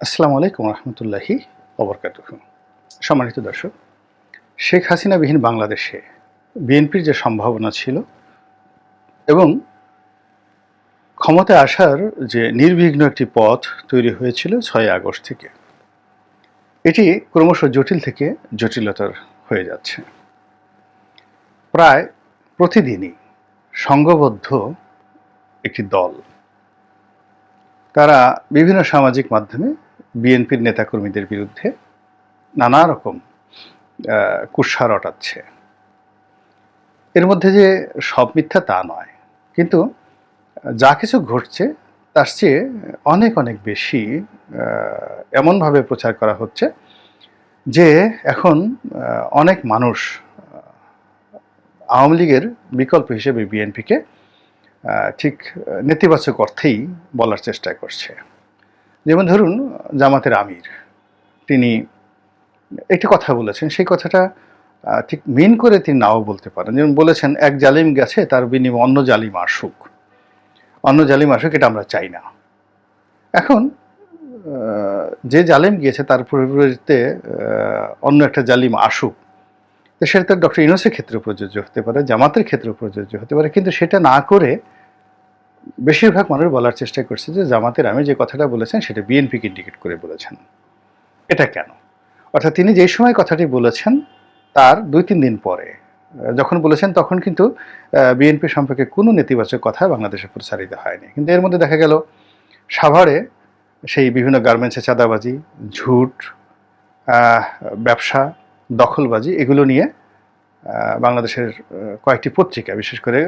আসসালামু আলাইকুম রহমতুল্লাহি ওবরকাতুহু। সম্মানিত দর্শক, শেখ হাসিনাবিহীন বাংলাদেশে বিএনপির যে সম্ভাবনা ছিল এবং ক্ষমতায় আসার যে নির্বিঘ্ন একটি পথ তৈরি হয়েছিল ৬ আগস্ট থেকে, এটি ক্রমশ জটিল থেকে জটিলতর হয়ে যাচ্ছে। প্রায় প্রতিদিনই সংঘবদ্ধ একটি দল তারা বিভিন্ন সামাজিক মাধ্যমে বিএনপির নেতাকর্মীদের বিরুদ্ধে নানা রকম কুৎসা রটাচ্ছে। এর মধ্যে যে সব মিথ্যা তা নয়, কিন্তু যা কিছু ঘটছে তার চেয়ে অনেক অনেক বেশি এমনভাবে প্রচার করা হচ্ছে যে এখন অনেক মানুষ আওয়ামী লীগের বিকল্প হিসেবে বিএনপিকে ঠিক নেতিবাচক অর্থেই বলার চেষ্টা করছে। যেমন ধরুন, জামাতের আমির তিনি একটি কথা বলেছেন, সেই কথাটা ঠিক মিন করে তিনি নাও বলতে পারেন। যেমন বলেছেন, এক জালিম গেছে, তার বিনিময়ে অন্য জালিম আসুক, এটা আমরা চাই না। এখন যে জালিম গিয়েছে তার পরিবর্তে অন্য একটা জালিম আসুক, তো সেটা তো ডক্টর ইউনূসের ক্ষেত্রে প্রযোজ্য হতে পারে, জামাতের ক্ষেত্রে প্রযোজ্য হতে পারে, কিন্তু সেটা না করে বেশিরভাগ মানুষ বলার চেষ্টা করছে যে জামাতের আমির যে কথাটা বলেছেন সেটা বিএনপিকে ইন্ডিকেট করে বলেছেন। এটা কেন? অর্থাৎ তিনি যে সময় কথাটি বলেছেন তার ২-৩ দিন পরে যখন বলেছেন, তখন কিন্তু বিএনপি সম্পর্কে কোনো নেতিবাচক কথা বাংলাদেশে প্রচারিত হয়নি। কিন্তু এর মধ্যে দেখা গেল সাভারে সেই বিভিন্ন গার্মেন্টসে চাঁদাবাজি, ঝুট, ব্যবসা, দখলবাজি, এগুলো নিয়ে বাংলাদেশের কয়েকটি পত্রিকা, বিশেষ করে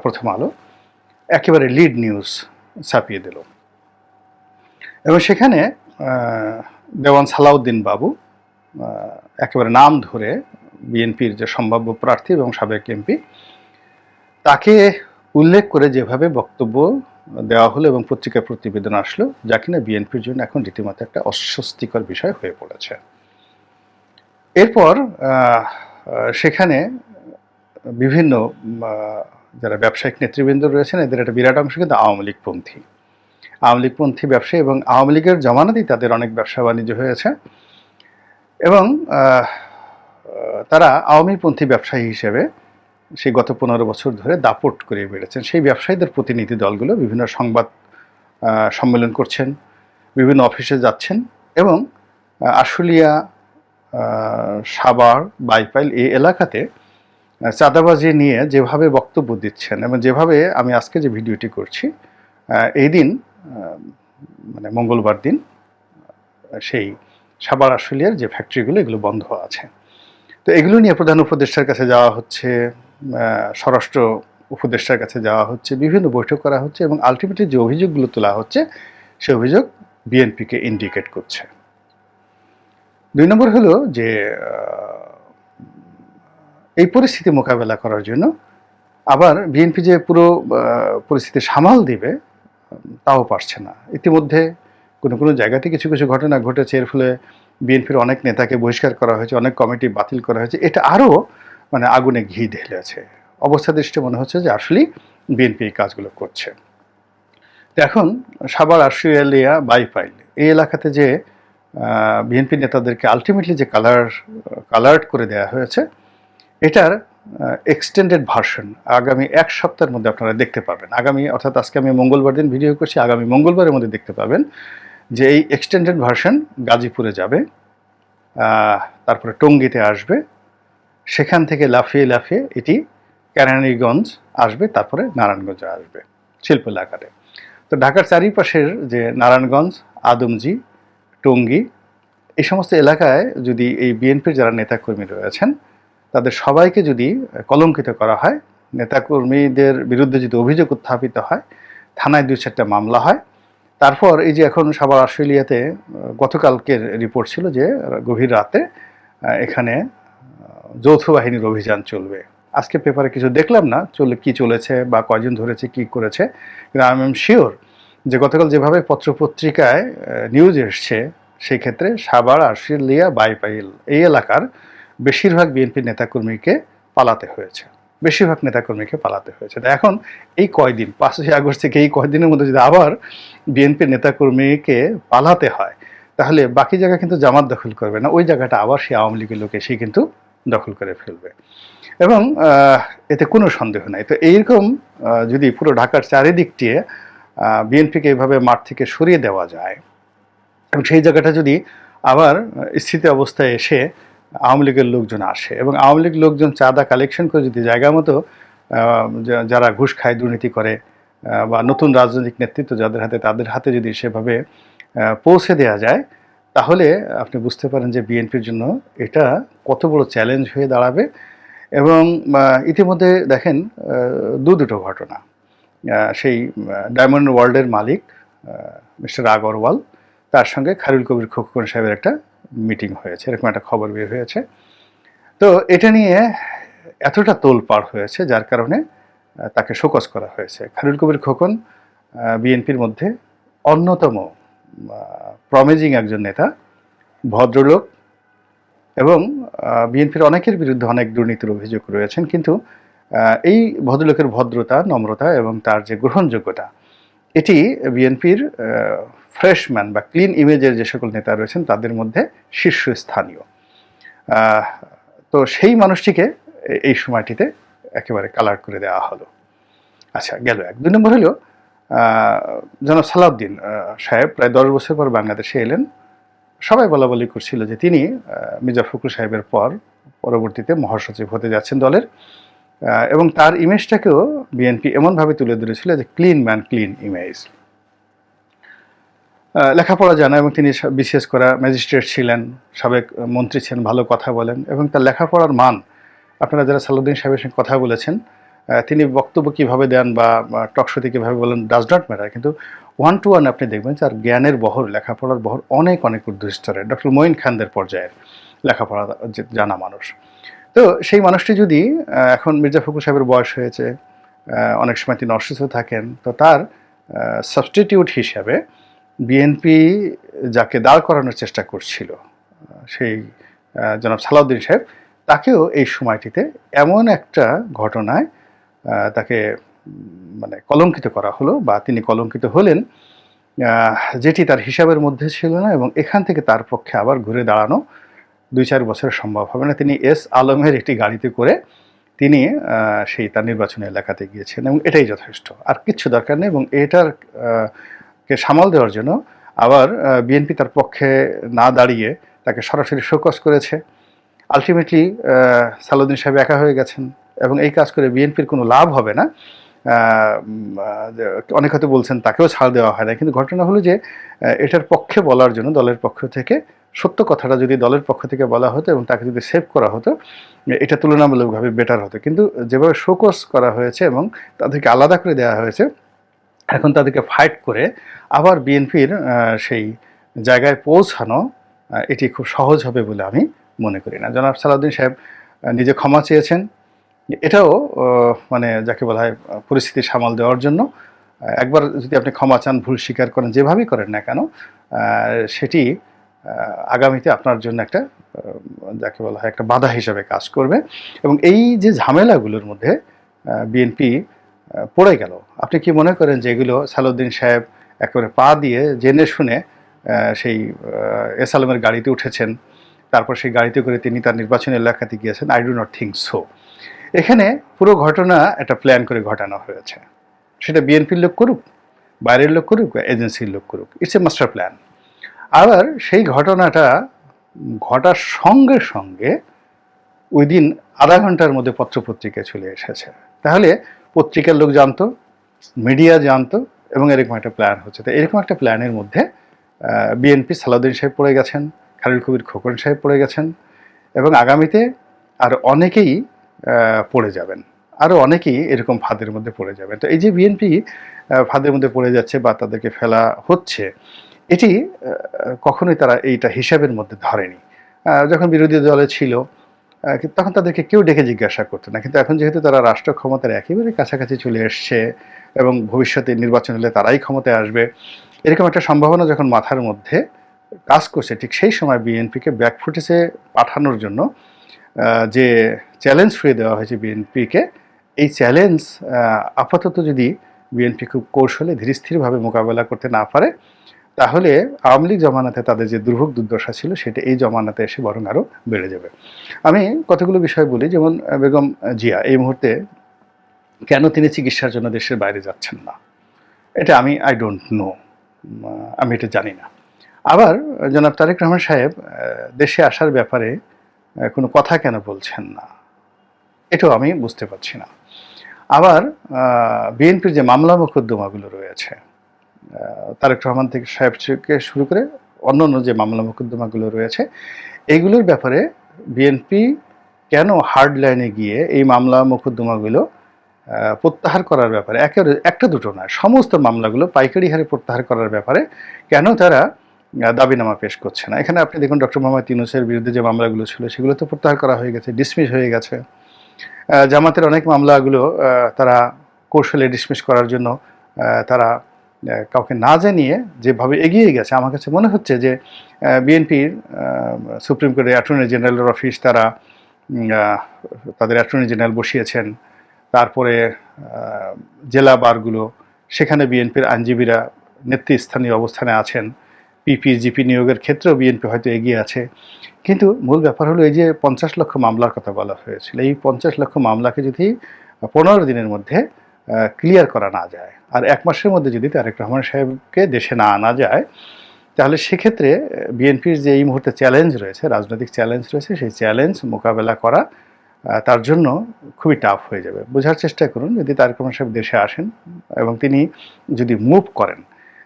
প্রথম আলো, একেবারে লিড নিউজ ছাপিয়ে দিল। এবং সেখানে দেওয়ান সালাউদ্দিন বাবু একেবারে নাম ধরে বিএনপির যে সম্ভাব্য প্রার্থী এবং সাবেক এমপি, তাকে উল্লেখ করে যেভাবে বক্তব্য দেওয়া হলো এবং পত্রিকার প্রতিবেদন আসলো, যা কিনা বিএনপির জন্য এখন রীতিমতো একটা অস্বস্তিকর বিষয় হয়ে পড়েছে। এরপর সেখানে বিভিন্ন যারা ব্যবসায়িক নেতৃবৃন্দ রয়েছেন, এদের একটা বিরাট অংশ কিন্তু আওয়ামী লীগপন্থী ব্যবসায়ী, এবং আওয়ামী লীগের জমানাতেই তাদের অনেক ব্যবসা বাণিজ্য হয়েছে, এবং তারা আওয়ামীপন্থী ব্যবসায়ী হিসেবে সেই গত ১৫ বছর ধরে দাপট করে বেড়েছেন। সেই ব্যবসায়ীদের প্রতিনিধি দলগুলো বিভিন্ন সংবাদ সম্মেলন করছেন, বিভিন্ন অফিসে যাচ্ছেন, এবং আশুলিয়া, সাভার, বাইপাইল এই এলাকাতে চাঁদাবাজি নিয়ে যেভাবে বক্তব্য দিচ্ছেন, এবং যেভাবে আমি আজকে যে ভিডিওটি করছি, এই দিন মানে মঙ্গলবার দিন সেই সাভার আশুলিয়ার যে ফ্যাক্টরিগুলো, এগুলো বন্ধ আছে। তো এগুলো নিয়ে প্রধান উপদেষ্টার কাছে যাওয়া হচ্ছে, স্বরাষ্ট্র উপদেষ্টার কাছে যাওয়া হচ্ছে, বিভিন্ন বৈঠক করা হচ্ছে, এবং আলটিমেটলি যে অভিযোগগুলো তোলা হচ্ছে সে অভিযোগ বিএনপিকে ইন্ডিকেট করছে। ২ নম্বর হলো যে এই পরিস্থিতি মোকাবেলা করার জন্য আবার বিএনপি যে পুরো পরিস্থিতি সামাল দিবে তাও পারছে না। ইতিমধ্যে কোনো কোনো জায়গাতে কিছু কিছু ঘটনা ঘটেছে, এর ফলে বিএনপির অনেক নেতাকে বহিষ্কার করা হয়েছে, অনেক কমিটি বাতিল করা হয়েছে। এটা আরও মানে আগুনে ঘি ঢেলেছে। অবস্থা দৃষ্টি মনে হচ্ছে যে আসলেই বিএনপি এই কাজগুলো করছে। তো এখন সাভার, আশুলিয়া, বাইপাইল এই এলাকাতে যে বিএনপি নেতাদেরকে আলটিমেটলি যে কালার্ড করে দেওয়া হয়েছে, এটার এক্সটেন্ডেড ভার্সন আগামী ১ সপ্তাহের মধ্যে আপনারা দেখতে পাবেন। অর্থাৎ আজকে আমি মঙ্গলবার দিন ভিডিও করছি, আগামী মঙ্গলবারের মধ্যে দেখতে পাবেন যে এই এক্সটেন্ডেড ভার্সন গাজীপুরে যাবে, তারপরে টঙ্গীতে আসবে, সেখান থেকে লাফিয়ে লাফিয়ে এটি কেরানীগঞ্জ আসবে, তারপরে নারায়ণগঞ্জে আসবে শিল্প এলাকাতে। তো ঢাকার চারিপাশের যে নারায়ণগঞ্জ, আদমজি, টঙ্গী, এই সমস্ত এলাকায় যদি এই বিএনপির যারা নেতাকর্মী রয়েছেন তাদের সবাইকে যদি কলঙ্কিত করা হয়, নেতাকর্মীদের বিরুদ্ধে যদি অভিযোগ উত্থাপিত হয়, থানায় ২-৪টা মামলা হয়, তারপর এই যে এখন সাভার আশুলিয়াতে গতকালকের রিপোর্ট ছিল যে গভীর রাতে এখানে যৌথ বাহিনীর অভিযান চলবে। আজকে পেপারে কিছু দেখলাম না কি চলেছে বা কয়জন ধরেছে, কি করেছে, কিন্তু আই এম শিওর যে গতকাল যেভাবে পত্রপত্রিকায় নিউজ এসছে, সেই ক্ষেত্রে সাভার, আশুলিয়া, বাইপাইল এই এলাকার বেশিরভাগ বিএনপি নেতাকর্মীকে পালাতে হয়েছে। এখন এই কয়দিন, ৫ই আগস্ট থেকে এই কয়দিনের মধ্যে যদি আবার বিএনপি নেতাকর্মীকে পালাতে হয়, তাহলে বাকি জায়গা কিন্তু জামাত দখল করবে না, ওই জায়গাটা আবার সেই আওয়ামী লীগের লোক এসেই কিন্তু দখল করে ফেলবে। এবং এতে কোনো সন্দেহ নাই। তো এইরকম যদি পুরো ঢাকার চারিদিকটিয়ে বিএনপিকে এইভাবে মাঠ থেকে সরিয়ে দেওয়া যায় এবং সেই জায়গাটা যদি আবার স্থিতি অবস্থায় এসে আওয়ামী লীগের লোকজন আসে এবং আওয়ামী লীগ লোকজন চাঁদা কালেকশন করে যদি জায়গা মতো যারা ঘুষ খায়, দুর্নীতি করে, বা নতুন রাজনৈতিক নেতৃত্ব যাদের হাতে, তাদের হাতে যদি সেভাবে পৌঁছে দেওয়া যায়, তাহলে আপনি বুঝতে পারেন যে বিএনপির জন্য এটা কত বড় চ্যালেঞ্জ হয়ে দাঁড়াবে। এবং ইতিমধ্যে দেখেন দুটো ঘটনা, সেই ডায়মন্ড ওয়ার্ল্ডের মালিক মিস্টার আগরওয়াল, তার সঙ্গে খায়রুল কবির খোকন সাহেবের একটা মিটিং হয়েছে, এরকম একটা খবর বের হয়েছে। তো এটা নিয়ে এতটা তোলপাড় হয়েছে যার কারণে তাকে শোকজ করা হয়েছে। খায়রুল কবির খোকন বিএনপির মধ্যে অন্যতম প্রমিজিং একজন নেতা, ভদ্রলোক, এবং বিএনপির অনেকের বিরুদ্ধে অনেক দুর্নীতির অভিযোগ রয়েছেন, কিন্তু এই ভদ্রলোকের ভদ্রতা, নম্রতা এবং তার যে গ্রহণযোগ্যতা, এটি বিএনপির ফ্রেশম্যান বা ক্লিন ইমেজের যে সকল নেতা রয়েছেন তাদের মধ্যে শীর্ষস্থানীয়। তো সেই মানুষটিকে এই সময়টিতে একেবারে কালার করে দেওয়া হলো। আচ্ছা, গেল এক। 2 নম্বর হলো জনাব সালাউদ্দিন সাহেব প্রায় 10 বছর পর বাংলাদেশে এলেন। সবাই বলা বলি করছিল যে তিনি মির্জা ফখরুল সাহেবের পরবর্তীতে মহাসচিব হতে যাচ্ছেন দলের, এবং তার ইমেজটাকেও বিএনপি এমনভাবে তুলে ধরেছিল যে ক্লিন ম্যান, ক্লিন ইমেজ। লেখাপড়া জানা এবং তিনি বিশেষ করা ম্যাজিস্ট্রেট ছিলেন, সাবেক মন্ত্রী ছিলেন, ভালো কথা বলেন এবং তার লেখাপড়ার মান, আপনারা যারা সালাউদ্দিন সাহেবের সঙ্গে কথা বলেছেন, তিনি বক্তব্য কীভাবে দেন বা টকশোতে কীভাবে বলেন ডাজ নট ম্যাটার, কিন্তু 1 to 1 আপনি দেখবেন যে আর জ্ঞানের বহর, লেখাপড়ার বহর অনেক অনেক ঊর্ধ্বস্তরের। ডক্টর মঈন খানদের পর্যায়ের লেখাপড়া জানা মানুষ। তো সেই মানুষটি যদি এখন মির্জা ফখরুল সাহেবের বয়স হয়েছে, অনেক সময় তিনি অসুস্থ থাকেন, তো তার সাবস্টিটিউট হিসাবে বিএনপি যাকে দাঁড় করানোর চেষ্টা করছিল, সেই জনাব সালাউদ্দিন সাহেব, তাকেও এই সময়টিতে এমন একটা ঘটনায় তাকে মানে কলঙ্কিত করা হলো, বা তিনি কলঙ্কিত হলেন, যেটি তার হিসাবের মধ্যে ছিল না, এবং এখান থেকে তার পক্ষে আবার ঘুরে দাঁড়ানো 2-4 বছর সম্ভব হবে না। তিনি এস আলমের একটি গাড়িতে করে তিনি সেই তার নির্বাচনী এলাকাতে গিয়েছেন এবং এটাই যথেষ্ট, আর কিচ্ছু দরকার নেই। এবং এটার কে সামাল দেওয়ার জন্য আবার বিএনপি তার পক্ষে না দাঁড়িয়ে তাকে সরাসরি শোকজ করেছে। আলটিমেটলি সালাউদ্দিন সাহেব একা হয়ে গেছেন এবং এই কাজ করে বিএনপির কোনো লাভ হবে না। অনেক হয়তো বলছেন তাকেও ছাড় দেওয়া হয় না, কিন্তু ঘটনা হলো যে এটার পক্ষে বলার জন্য দলের পক্ষ থেকে সত্য কথাটা যদি দলের পক্ষ থেকে বলা হতো এবং তাকে যদি সেভ করা হতো, এটা তুলনামূলকভাবে বেটার হতো। কিন্তু যেভাবে শোকজ করা হয়েছে এবং তাদেরকে আলাদা করে দেওয়া হয়েছে, এখন তাদেরকে ফাইট করে আবার বিএনপির সেই জায়গায় পৌঁছানো এটি খুব সহজ হবে বলে আমি মনে করি না। জনাব সালাউদ্দিন সাহেব নিজে ক্ষমা চেয়েছেন, এটাও মানে যাকে বলা হয় পরিস্থিতি সামাল দেওয়ার জন্য। একবার যদি আপনি ক্ষমা চান, ভুল স্বীকার করেন, যেভাবেই করেন না কেন, সেটি আগামীতে আপনার জন্য একটা যাকে বলা হয় একটা বাধা হিসাবে কাজ করবে। এবং এই যে ঝামেলাগুলোর মধ্যে বিএনপি পড়ে গেল, আপনি কি মনে করেন যে এগুলো সালাউদ্দিন সাহেব একেবারে পা দিয়ে জেনে শুনে সেই এস আলমের গাড়িতে উঠেছেন, তারপর সেই গাড়িতে করে তিনি তার নির্বাচনী এলাকাতে গিয়েছেন? I do not think so. এখানে পুরো ঘটনা একটা প্ল্যান করে ঘটানো হয়েছে, সেটা বিএনপির লোক করুক, বাইরের লোক করুক, এজেন্সির লোক করুক, ইটস এ মাস্টার প্ল্যান। আবার সেই ঘটনাটা ঘটার সঙ্গে সঙ্গে ওই দিন আধা ঘন্টার মধ্যে পত্রপত্রিকায় চলে এসেছে। তাহলে পত্রিকার লোক জানতো, মিডিয়া জানতো, এবং এরকম একটা প্ল্যান হচ্ছে। তো এরকম একটা প্ল্যানের মধ্যে বিএনপি সালাউদ্দিন সাহেব পড়ে গেছেন, খায়রুল কবির খোকন সাহেব পড়ে গেছেন, এবং আগামীতে আর অনেকেই পড়ে যাবেন, আরও অনেকেই এরকম ফাঁদের মধ্যে পড়ে যাবেন। তো এই যে বিএনপি ফাঁদের মধ্যে পড়ে যাচ্ছে বা তাদেরকে ফেলা হচ্ছে, এটি কখনোই তারা এইটা হিসাবের মধ্যে ধরেনি। যখন বিরোধী দলে ছিল তখন তাদেরকে কেউ ডেকে জিজ্ঞাসা করতো না, কিন্তু এখন যেহেতু তারা রাষ্ট্র ক্ষমতার একেবারে কাছাকাছি চলে এসছে এবং ভবিষ্যতে নির্বাচন হলে তারাই ক্ষমতায় আসবে, এরকম একটা সম্ভাবনা যখন মাথার মধ্যে কাজ করছে, ঠিক সেই সময় বিএনপিকে ব্যাকফুটেজে পাঠানোর জন্য যে চ্যালেঞ্জ ছুঁয়ে দেওয়া হয়েছে বিএনপিকে, এই চ্যালেঞ্জ আপাতত যদি বিএনপি খুব কৌশলে ধীরস্থিরভাবে মোকাবেলা করতে না পারে, তাহলে আওয়ামী লীগ জমানাতে তাদের যে দুর্ভোগ দুর্দশা ছিল সেটা এই জমানাতে এসে বরং আরও বেড়ে যাবে। আমি কতগুলো বিষয় বলি, যেমন বেগম জিয়া এই মুহূর্তে কেন তিনি চিকিৎসার জন্য দেশের বাইরে যাচ্ছেন না, এটা আই ডোন্ট নো, আমি এটা জানি না। আবার জনাব তারেক রহমান সাহেব দেশে আসার ব্যাপারে কোনো কথা কেন বলছেন না, এটাও আমি বুঝতে পারছি না। আবার বিএনপির যে মামলা মোকদ্দমাগুলো রয়েছে, তারেক রহমান থেকে সাহেব থেকে শুরু করে অন্যান্য যে মামলা মোকদ্দমাগুলো রয়েছে, এইগুলোর ব্যাপারে বিএনপি কেন হার্ড লাইনে গিয়ে এই মামলা মোকদ্দমাগুলো প্রত্যাহার করার ব্যাপারে, একটা দুটো নয়, সমস্ত মামলাগুলো পাইকারি হারে প্রত্যাহার করার ব্যাপারে কেন তারা দাবিনামা পেশ করছে না। এখানে আপনি দেখুন ডক্টর মোহাম্মদ ইউনূসের বিরুদ্ধে যে মামলাগুলো ছিল সেগুলো তো প্রত্যাহার করা হয়ে গেছে, ডিসমিস হয়ে গেছে। জামাতের অনেক মামলাগুলো তারা কৌশলে ডিসমিস করার জন্য তারা কাউকে না জানিয়ে যেভাবে এগিয়ে গেছে, আমার কাছে মনে হচ্ছে যে বিএনপির সুপ্রিম কোর্টের অ্যাটর্নি জেনারেলের অফিস তারা তাদের অ্যাটর্নি জেনারেল বসিয়েছেন, তারপরে জেলা বারগুলো সেখানে বিএনপির আইনজীবীরা নেতৃস্থানীয় অবস্থানে আছেন, পিপি জিপি নিয়োগের ক্ষেত্রেও বিএনপি হয়তো এগিয়ে আছে। কিন্তু মূল ব্যাপার হলো এই যে 50 লক্ষ মামলার কথা বলা হয়েছিল, এই 50 লক্ষ মামলাকে যদি 15 দিনের মধ্যে ক্লিয়ার করা না যায়, আর 1 মাসের মধ্যে যদি তারেক রহমান সাহেবকে দেশে না আনা যায়, তাহলে সেক্ষেত্রে বিএনপির যে এই মুহূর্তে চ্যালেঞ্জ রয়েছে, রাজনৈতিক চ্যালেঞ্জ রয়েছে, সেই চ্যালেঞ্জ মোকাবেলা করা তার জন্য খুবই টাফ হয়ে যাবে। বোঝার চেষ্টা করুন, যদি তারেক রহমান সাহেব দেশে আসেন এবং তিনি যদি মুভ করেন,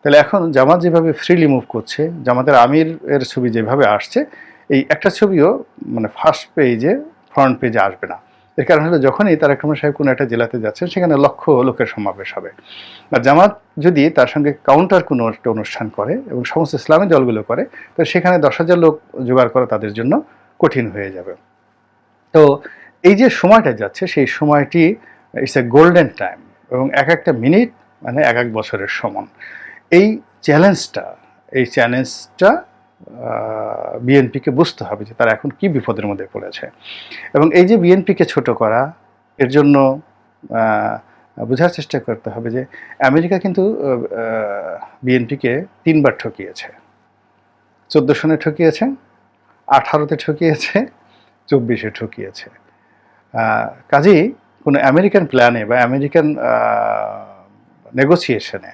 তাহলে এখন জামাত যেভাবে ফ্রিলি মুভ করছে, জামাতের আমির এর ছবি যেভাবে আসছে, এই একটা ছবিও মানে ফার্স্ট পেজে ফ্রন্ট পেজে আসবে না। এর কারণ হলো যখনই তারেক রহমান সাহেব কোনো একটা জেলাতে যাচ্ছেন সেখানে লক্ষ লোকের সমাবেশ হবে, আর জামাত যদি তার সঙ্গে কাউন্টার কোনো একটা অনুষ্ঠান করে এবং সমস্ত ইসলামী দলগুলো করে, তো সেখানে 10,000 লোক জোগাড় করা তাদের জন্য কঠিন হয়ে যাবে। তো এই যে সময়টা যাচ্ছে সেই সময়টি ইটস এ গোল্ডেন টাইম, এবং এক একটা মিনিট মানে এক বছরের সমান। এই চ্যালেঞ্জটা বিএনপিকে বুঝতে হবে যে তারা এখন কি বিপদের মধ্যে পড়েছে, এবং এই যে বিএনপিকে ছোট করা, এর জন্য বোঝার চেষ্টা করতে হবে যে আমেরিকা কিন্তু বিএনপিকে 3 বার ঠকিয়েছে। 14 সনে ঠকিয়েছে, 18-তে ঠকিয়েছে, 24-এ ঠকিয়েছে। কাজেই কোনো আমেরিকান প্ল্যানে বা আমেরিকান নেগোসিয়েশনে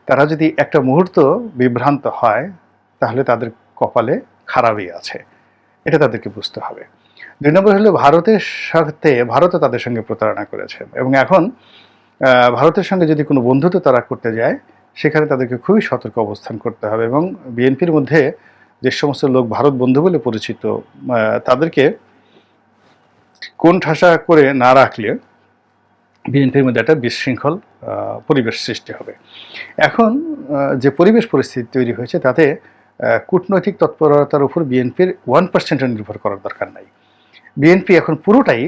তারা যদি একটা মুহূর্ত বিভ্রান্ত হয়, তাহলে তাদের কপালে খারাপই আছে, এটা তাদেরকে বুঝতে হবে। 2 নম্বর হলো ভারতের সাথে, ভারতও তাদের সঙ্গে প্রতারণা করেছে, এবং এখন ভারতের সঙ্গে যদি কোনো বন্ধুত্ব তারা করতে যায়, সেখানে তাদেরকে খুবই সতর্ক অবস্থান করতে হবে। এবং বিএনপির মধ্যে যে সমস্ত লোক ভারত বন্ধু বলে পরিচিত, তাদেরকে কোণঠাসা করে না রাখলে বিএনপির মধ্যে একটা বিশৃঙ্খল পরিবেশ সৃষ্টি হবে। এখন যে পরিবেশ পরিস্থিতি তৈরি হয়েছে, তাতে কূটনৈতিক তৎপরতার উপর বিএনপির 1% নির্ভর করার দরকার নাই। বিএনপি এখন পুরোটাই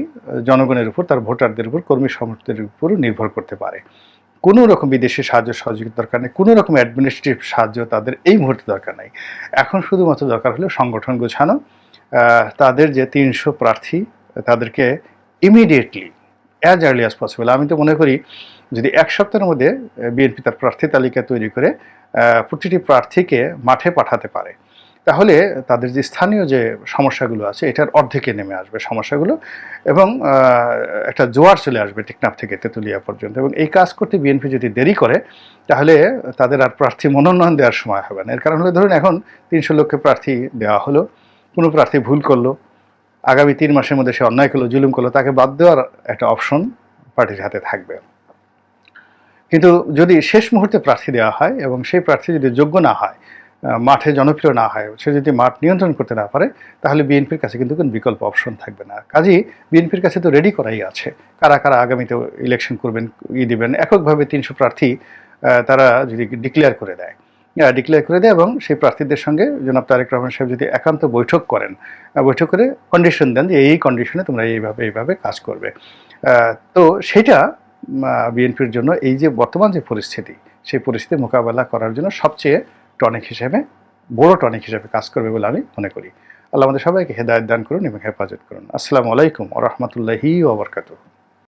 জনগণের উপর, তার ভোটারদের উপর, কর্মী সমর্থকদের উপর নির্ভর করতে পারে। কোনো রকম বিদেশি সাহায্য সহযোগিতার দরকার নেই, কোনো রকম অ্যাডমিনিস্ট্রেটিভ সাহায্য তাদের এই মুহূর্তে দরকার নেই। এখন শুধুমাত্র দরকার হলো সংগঠন গোছানো, তাদের যে 300 প্রার্থী তাদেরকে immediately as early as possible, আমি তো মনে করি যদি 1 সপ্তাহের মধ্যে বিএনপি তার প্রার্থী তালিকা তৈরি করে প্রতিটি প্রার্থীকে মাঠে পাঠাতে পারে, তাহলে তাদের যে স্থানীয় যে সমস্যাগুলো আছে এটার অর্ধেকে নেমে আসবে সমস্যাগুলো, এবং একটা জোয়ার চলে আসবে টেকনাফ থেকে তেঁতুলিয়া পর্যন্ত। এবং এই কাজ করতে বিএনপি যদি দেরি করে, তাহলে তাদের আর প্রার্থী মনোনয়ন দেওয়ার সময় হবে না। এর কারণ হলো, ধরুন এখন 300 লোককে প্রার্থী দেওয়া হলো, কোনো প্রার্থী ভুল করলো, আগামী 3 মাসের মধ্যে সে অন্যায় করলো, জুলুম করলো, তাকে বাদ দেওয়ার একটা অপশন পার্টির হাতে থাকবে। কিন্তু যদি শেষ মুহূর্তে প্রার্থী দেওয়া হয় এবং সেই প্রার্থী যদি যোগ্য না হয়, মাঠে জনপ্রিয় না হয়, সে যদি মাঠ নিয়ন্ত্রণ করতে না পারে, তাহলে বিএনপির কাছে কিন্তু কোনো বিকল্প অপশন থাকবে না। কাজেই বিএনপির কাছে তো রেডি করাই আছে, কারা কারা আগামীতে ইলেকশন করবেন, দিবেন। এককভাবে 300 প্রার্থী তারা যদি ডিক্লেয়ার করে দেয় এবং সেই প্রার্থীদের সঙ্গে জনাব তারেক রহমান সাহেব যদি একান্ত বৈঠক করেন, বৈঠক করে কন্ডিশন দেন যে এই কন্ডিশনে তোমরা এইভাবে কাজ করবে, তো সেটা বিএনপির জন্য এই যে বর্তমান যে পরিস্থিতি, সেই পরিস্থিতি মোকাবেলা করার জন্য সবচেয়ে বড় টনিক হিসেবে কাজ করবে বলে আমি মনে করি। আল্লাহ আমাদের সবাইকে হেদায়েত দান করুন এবং হেফাজত করুন। আসসালামু আলাইকুম ওয়া রাহমাতুল্লাহি ওয়া বারাকাতুহু।